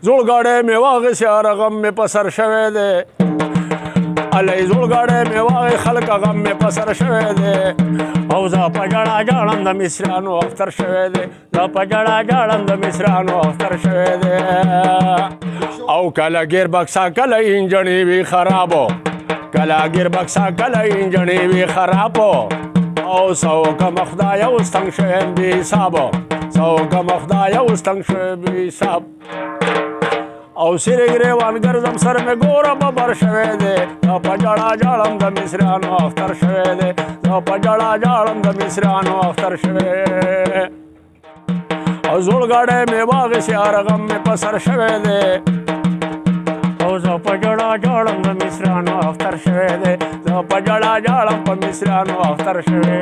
زړګاډی مې واغې سیاره غم مې په سر شوی دی الۍ زړګاډی مې واغې خلکه غم مې په سر شوی دی او زه په ژړا ژاړم د مصریانو اختر شوی دی زه په ژړا ژاړم د مصریانو اختر شوی دی او کله ګیر بکسا کله انجنې وي خرابو کله ګیر بکسا کله انجنې وي خرابو او سوکه خدای اوس تنګ شویم بې حسابو سوکه خدای اوس تنګ شویم بې حساب او سیرې ګریوان ګرځم سر مې ګوره ببر شوی دی زه په ژړا ژاړم د مصریانو اختر شوی دی زه په ژړا ژاړم د مصریانو اختر شوی او زړګاډی مې واغېسې هر غم مې په سر شوی دی او زه په ژړا ژاړم د مصریانو اختر شوی دی زه په ژړا ژاړم په مصریانو اختر شوی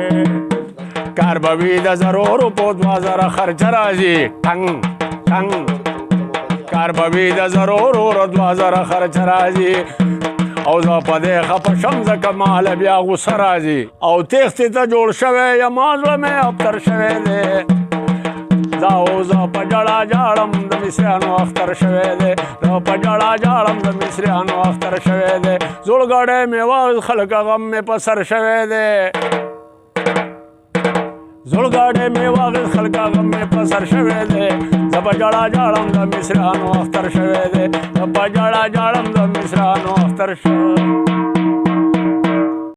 کار به وي د زرو روپو 2000 خرچه راځي ټنګ ټنګ کار به وي د زرو ورو 2000 خرچه راځي او زه په دې خفه شم ځکه ماله بیا غوسه راځي او تېښتې ته جوړ شوی یم زړه مې ابتر شوی دی زه اوس په ژړا ژاړم د مصریانو اختر شوی دی زه په ژړا ژاړم د مصریانو اختر شوی دی زړګاډی مې واغ خلکه غم مې په سر شوی دی زړګاډی مې واغېست خلکه غم مې په سر شوی دی زه په ژړا ژاړم د مصریانو اختر شوی دی زه په ژړا ژاړم د مصریانو اختر شوی